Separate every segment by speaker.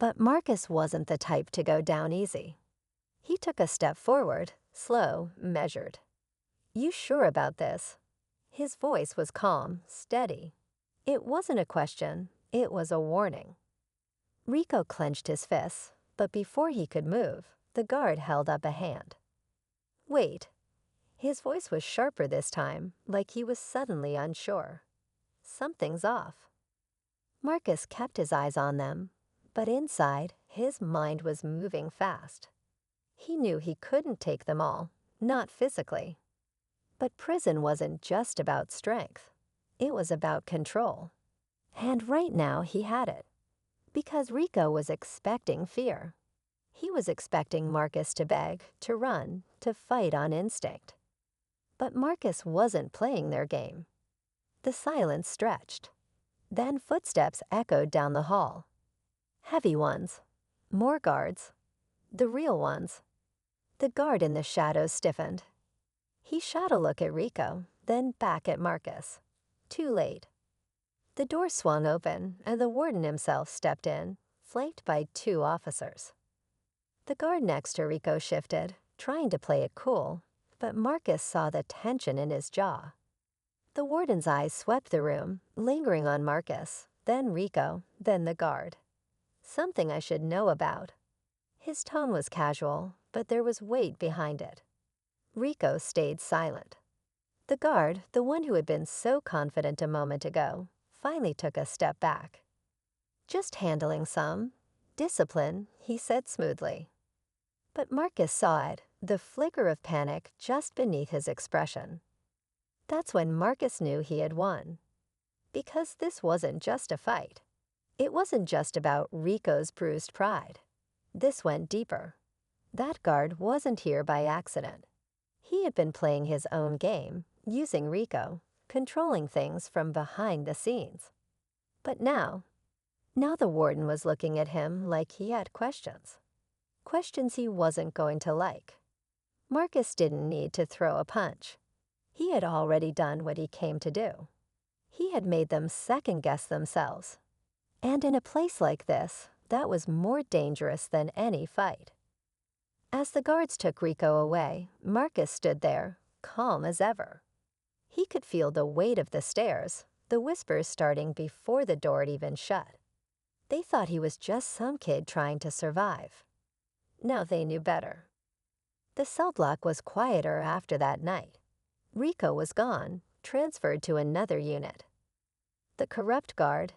Speaker 1: But Marcus wasn't the type to go down easy. He took a step forward, slow, measured. "You sure about this?" His voice was calm, steady. It wasn't a question, it was a warning. Rico clenched his fists, but before he could move, the guard held up a hand. "Wait." His voice was sharper this time, like he was suddenly unsure. "Something's off." Marcus kept his eyes on them, but inside, his mind was moving fast. He knew he couldn't take them all, not physically. But prison wasn't just about strength. It was about control. And right now he had it. Because Rico was expecting fear. He was expecting Marcus to beg, to run, to fight on instinct. But Marcus wasn't playing their game. The silence stretched. Then footsteps echoed down the hall. Heavy ones. More guards. The real ones. The guard in the shadows stiffened. He shot a look at Rico, then back at Marcus. Too late. The door swung open, and the warden himself stepped in, flanked by 2 officers. The guard next to Rico shifted, trying to play it cool, but Marcus saw the tension in his jaw. The warden's eyes swept the room, lingering on Marcus, then Rico, then the guard. "Something I should know about." His tone was casual, but there was weight behind it. Rico stayed silent. The guard, the one who had been so confident a moment ago, finally took a step back. "Just handling some discipline," he said smoothly. But Marcus saw it, the flicker of panic just beneath his expression. That's when Marcus knew he had won. Because this wasn't just a fight. It wasn't just about Rico's bruised pride. This went deeper. That guard wasn't here by accident. He had been playing his own game, using Rico, controlling things from behind the scenes. But now the warden was looking at him like he had questions. Questions he wasn't going to like. Marcus didn't need to throw a punch. He had already done what he came to do. He had made them second-guess themselves. And in a place like this, that was more dangerous than any fight. As the guards took Rico away, Marcus stood there, calm as ever. He could feel the weight of the stares, the whispers starting before the door had even shut. They thought he was just some kid trying to survive. Now they knew better. The cell block was quieter after that night. Rico was gone, transferred to another unit. The corrupt guard,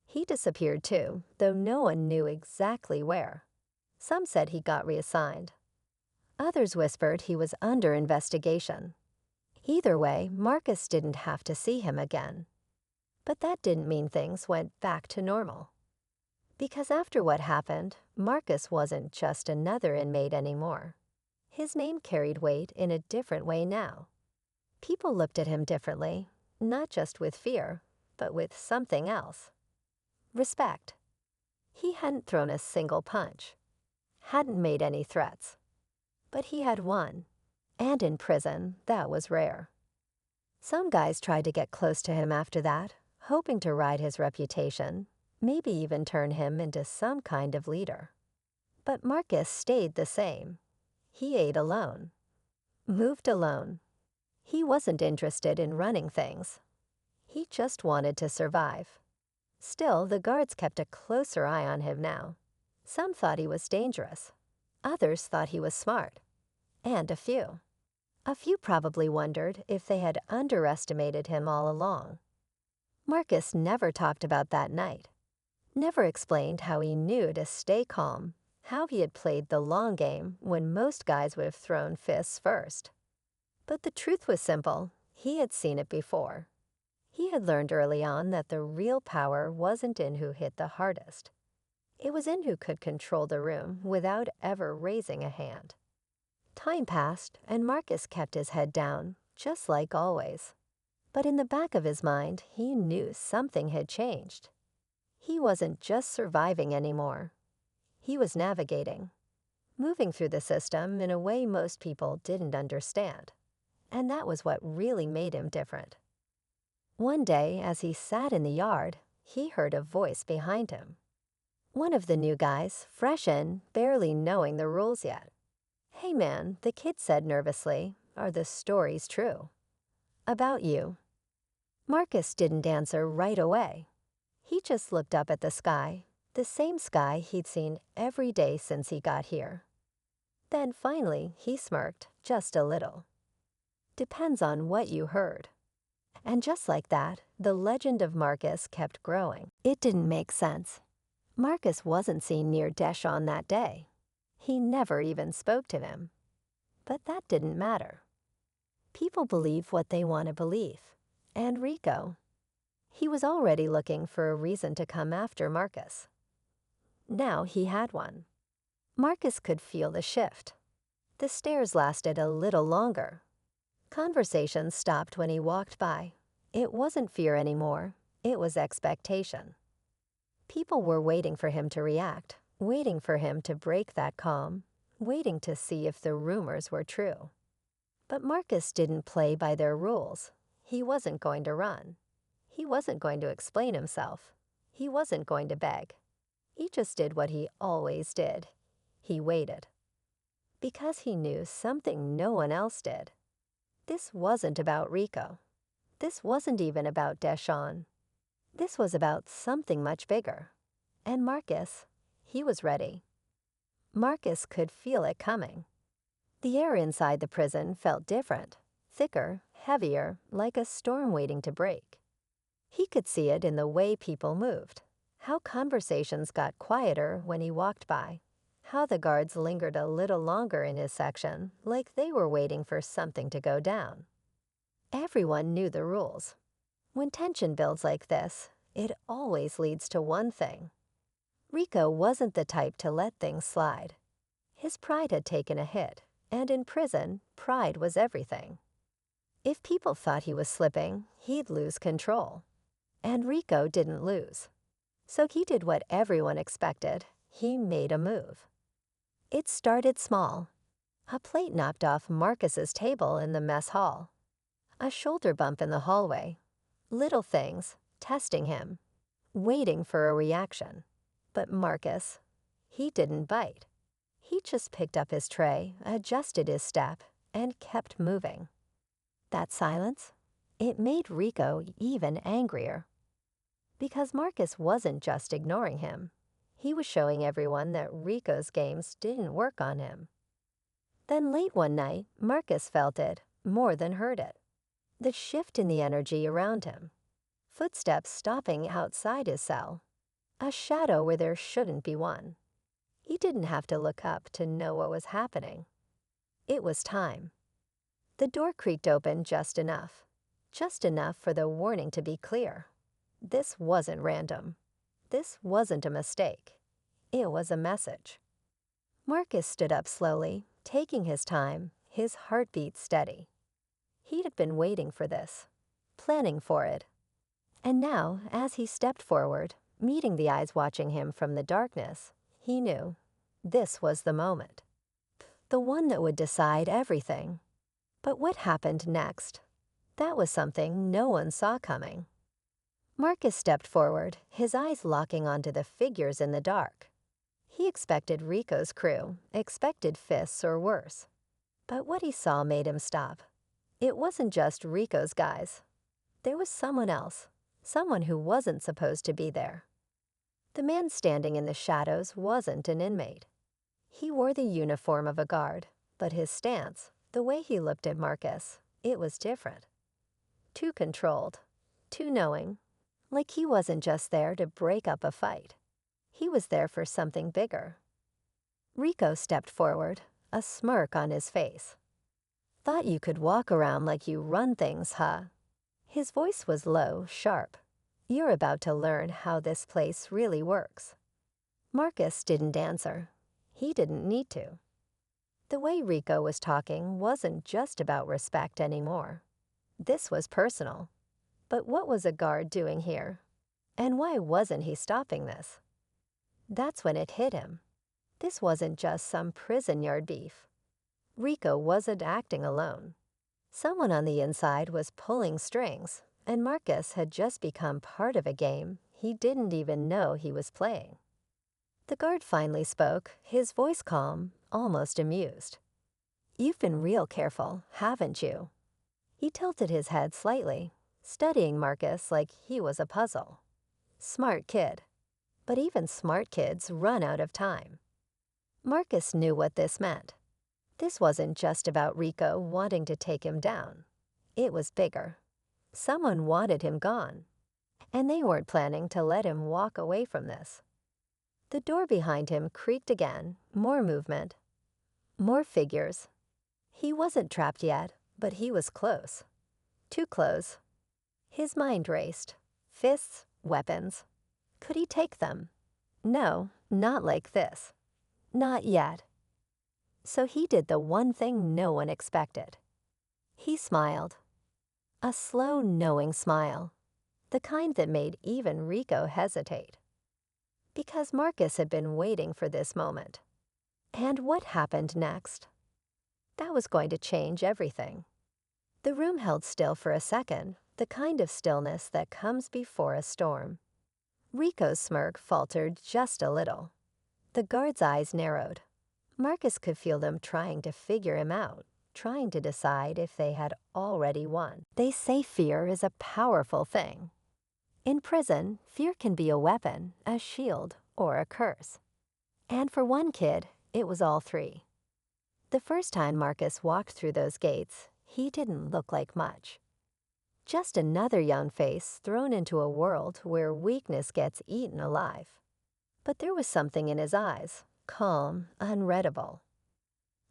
Speaker 1: he disappeared too, though no one knew exactly where. Some said he got reassigned. Others whispered he was under investigation. Either way, Marcus didn't have to see him again. But that didn't mean things went back to normal. Because after what happened, Marcus wasn't just another inmate anymore. His name carried weight in a different way now. People looked at him differently, not just with fear, but with something else. Respect. He hadn't thrown a single punch, hadn't made any threats. But he had won, and in prison, that was rare. Some guys tried to get close to him after that, hoping to ride his reputation, maybe even turn him into some kind of leader. But Marcus stayed the same. He ate alone, moved alone. He wasn't interested in running things. He just wanted to survive. Still, the guards kept a closer eye on him now. Some thought he was dangerous. Others thought he was smart. And a few probably wondered if they had underestimated him all along. Marcus never talked about that night. Never explained how he knew to stay calm, how he had played the long game when most guys would have thrown fists first. But the truth was simple. He had seen it before. He had learned early on that the real power wasn't in who hit the hardest. It was in who could control the room without ever raising a hand. Time passed, and Marcus kept his head down, just like always. But in the back of his mind, he knew something had changed. He wasn't just surviving anymore. He was navigating, moving through the system in a way most people didn't understand. And that was what really made him different. One day, as he sat in the yard, he heard a voice behind him. One of the new guys, fresh in, barely knowing the rules yet. "Hey man," the kid said nervously, "are the stories true?" "About you?" Marcus didn't answer right away. He just looked up at the sky, the same sky he'd seen every day since he got here. Then finally, he smirked, just a little. "Depends on what you heard." And just like that, the legend of Marcus kept growing. It didn't make sense. Marcus wasn't seen near Deshawn that day. He never even spoke to him. But that didn't matter. People believe what they want to believe. And Rico, he was already looking for a reason to come after Marcus. Now he had one. Marcus could feel the shift. The stares lasted a little longer. Conversations stopped when he walked by. It wasn't fear anymore. It was expectation. People were waiting for him to react, waiting for him to break that calm, waiting to see if the rumors were true. But Marcus didn't play by their rules. He wasn't going to run. He wasn't going to explain himself. He wasn't going to beg. He just did what he always did. He waited. Because he knew something no one else did. This wasn't about Rico. This wasn't even about Deshawn. This was about something much bigger. And Marcus, he was ready. Marcus could feel it coming. The air inside the prison felt different, thicker, heavier, like a storm waiting to break. He could see it in the way people moved, how conversations got quieter when he walked by, how the guards lingered a little longer in his section, like they were waiting for something to go down. Everyone knew the rules. When tension builds like this, it always leads to one thing. Rico wasn't the type to let things slide. His pride had taken a hit, and in prison, pride was everything. If people thought he was slipping, he'd lose control. And Rico didn't lose. So he did what everyone expected. He made a move. It started small. A plate knocked off Marcus's table in the mess hall. A shoulder bump in the hallway. Little things, testing him, waiting for a reaction. But Marcus, he didn't bite. He just picked up his tray, adjusted his step, and kept moving. That silence, it made Rico even angrier. Because Marcus wasn't just ignoring him. He was showing everyone that Rico's games didn't work on him. Then late one night, Marcus felt it, more than heard it. The shift in the energy around him. Footsteps stopping outside his cell. A shadow where there shouldn't be one. He didn't have to look up to know what was happening. It was time. The door creaked open just enough for the warning to be clear. This wasn't random. This wasn't a mistake. It was a message. Marcus stood up slowly, taking his time, his heartbeat steady. He had been waiting for this, planning for it. And now, as he stepped forward, meeting the eyes watching him from the darkness, he knew this was the moment. The one that would decide everything. But what happened next? That was something no one saw coming. Marcus stepped forward, his eyes locking onto the figures in the dark. He expected Rico's crew, expected fists or worse. But what he saw made him stop. It wasn't just Rico's guys. There was someone else, someone who wasn't supposed to be there. The man standing in the shadows wasn't an inmate. He wore the uniform of a guard, but his stance, the way he looked at Marcus, it was different. Too controlled, too knowing, like he wasn't just there to break up a fight. He was there for something bigger. Rico stepped forward, a smirk on his face. "Thought you could walk around like you run things, huh?" His voice was low, sharp. "You're about to learn how this place really works." Marcus didn't answer. He didn't need to. The way Rico was talking wasn't just about respect anymore. This was personal. But what was a guard doing here? And why wasn't he stopping this? That's when it hit him. This wasn't just some prison yard beef. Rico wasn't acting alone. Someone on the inside was pulling strings, and Marcus had just become part of a game he didn't even know he was playing. The guard finally spoke, his voice calm, almost amused. "You've been real careful, haven't you?" He tilted his head slightly, studying Marcus like he was a puzzle. Smart kid. But even smart kids run out of time. Marcus knew what this meant. This wasn't just about Rico wanting to take him down. It was bigger. Someone wanted him gone, and they weren't planning to let him walk away from this. The door behind him creaked again, more movement, more figures. He wasn't trapped yet, but he was close. Too close. His mind raced. Fists, weapons. Could he take them? No, not like this. Not yet. So he did the one thing no one expected. He smiled. A slow, knowing smile. The kind that made even Rico hesitate. Because Marcus had been waiting for this moment. And what happened next? That was going to change everything. The room held still for a second, the kind of stillness that comes before a storm. Rico's smirk faltered just a little. The guard's eyes narrowed. Marcus could feel them trying to figure him out, trying to decide if they had already won. They say fear is a powerful thing. In prison, fear can be a weapon, a shield, or a curse. And for one kid, it was all three. The first time Marcus walked through those gates, he didn't look like much. Just another young face thrown into a world where weakness gets eaten alive. But there was something in his eyes, calm, unreadable.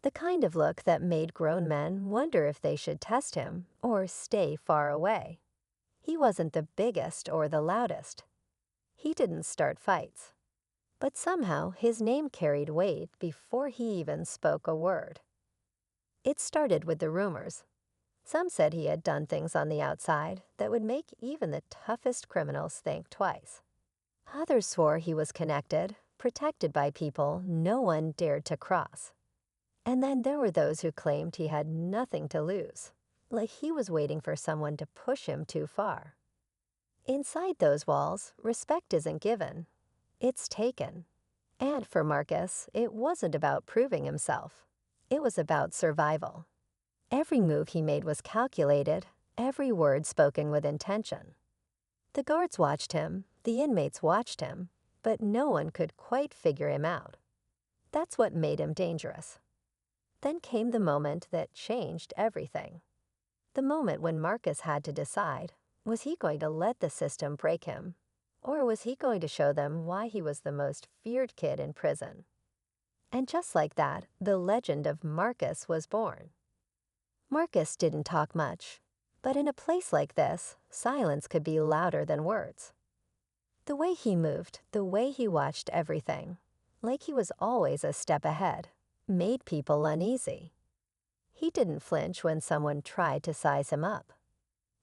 Speaker 1: The kind of look that made grown men wonder if they should test him or stay far away. He wasn't the biggest or the loudest. He didn't start fights. But somehow his name carried weight before he even spoke a word. It started with the rumors. Some said he had done things on the outside that would make even the toughest criminals think twice. Others swore he was connected, protected by people no one dared to cross. And then there were those who claimed he had nothing to lose, like he was waiting for someone to push him too far. Inside those walls, respect isn't given, it's taken. And for Marcus, it wasn't about proving himself. It was about survival. Every move he made was calculated, every word spoken with intention. The guards watched him, the inmates watched him, but no one could quite figure him out. That's what made him dangerous. Then came the moment that changed everything. The moment when Marcus had to decide, was he going to let the system break him, or was he going to show them why he was the most feared kid in prison? And just like that, the legend of Marcus was born. Marcus didn't talk much, but in a place like this, silence could be louder than words. The way he moved, the way he watched everything, like he was always a step ahead, made people uneasy. He didn't flinch when someone tried to size him up.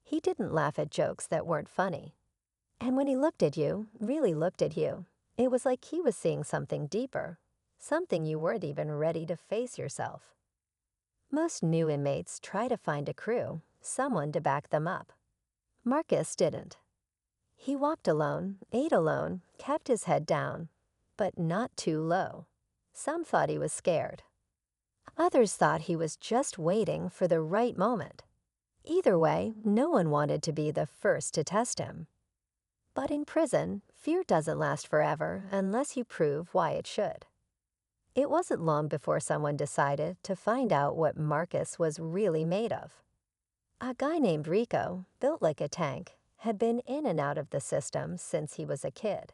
Speaker 1: He didn't laugh at jokes that weren't funny. And when he looked at you, really looked at you, it was like he was seeing something deeper, something you weren't even ready to face yourself. Most new inmates try to find a crew, someone to back them up. Marcus didn't. He walked alone, ate alone, kept his head down, but not too low. Some thought he was scared. Others thought he was just waiting for the right moment. Either way, no one wanted to be the first to test him. But in prison, fear doesn't last forever unless you prove why it should. It wasn't long before someone decided to find out what Marcus was really made of. A guy named Rico, built like a tank, had been in and out of the system since he was a kid.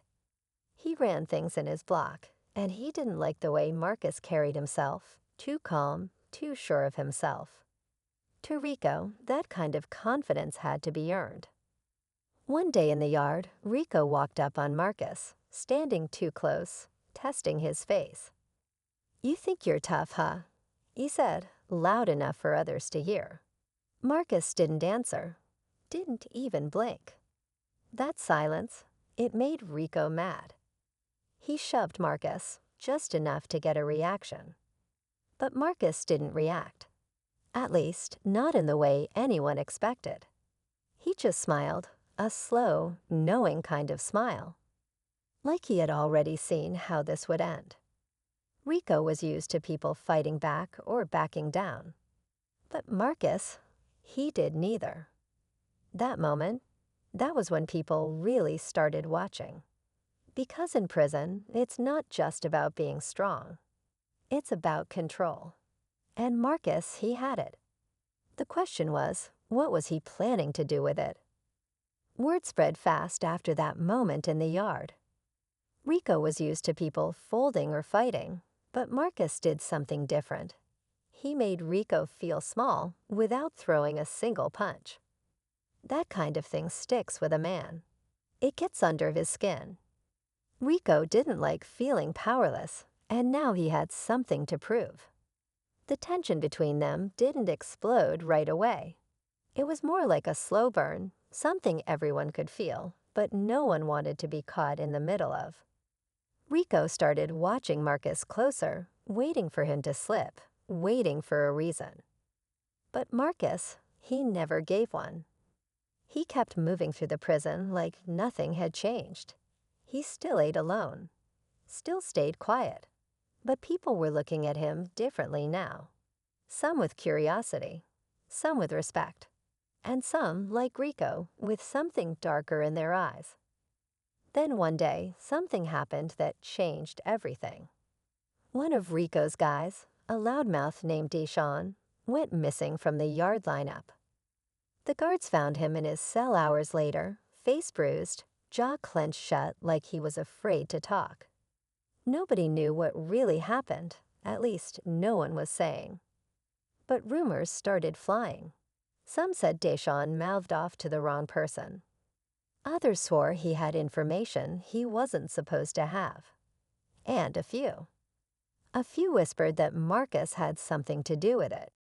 Speaker 1: He ran things in his block, and he didn't like the way Marcus carried himself, too calm, too sure of himself. To Rico, that kind of confidence had to be earned. One day in the yard, Rico walked up on Marcus, standing too close, testing his face. "You think you're tough, huh?" he said, loud enough for others to hear. Marcus didn't answer, didn't even blink. That silence, it made Rico mad. He shoved Marcus, just enough to get a reaction. But Marcus didn't react. At least, not in the way anyone expected. He just smiled, a slow, knowing kind of smile. like he had already seen how this would end. Rico was used to people fighting back or backing down. But Marcus, he did neither. That moment, that was when people really started watching. Because in prison, it's not just about being strong. It's about control. And Marcus, he had it. The question was, what was he planning to do with it? Word spread fast after that moment in the yard. Rico was used to people folding or fighting, but Marcus did something different. He made Rico feel small without throwing a single punch. That kind of thing sticks with a man. It gets under his skin. Rico didn't like feeling powerless, and now he had something to prove. The tension between them didn't explode right away. It was more like a slow burn, something everyone could feel, but no one wanted to be caught in the middle of. Rico started watching Marcus closer, waiting for him to slip, waiting for a reason. But Marcus, he never gave one. He kept moving through the prison like nothing had changed. He still ate alone, still stayed quiet, but people were looking at him differently now. Some with curiosity, some with respect, and some, like Rico, with something darker in their eyes. Then one day, something happened that changed everything. One of Rico's guys, a loudmouth named Deshawn, went missing from the yard lineup. The guards found him in his cell hours later, face bruised, jaw clenched shut like he was afraid to talk. Nobody knew what really happened, at least no one was saying. But rumors started flying. Some said Deshawn mouthed off to the wrong person. Others swore he had information he wasn't supposed to have. And a few whispered that Marcus had something to do with it.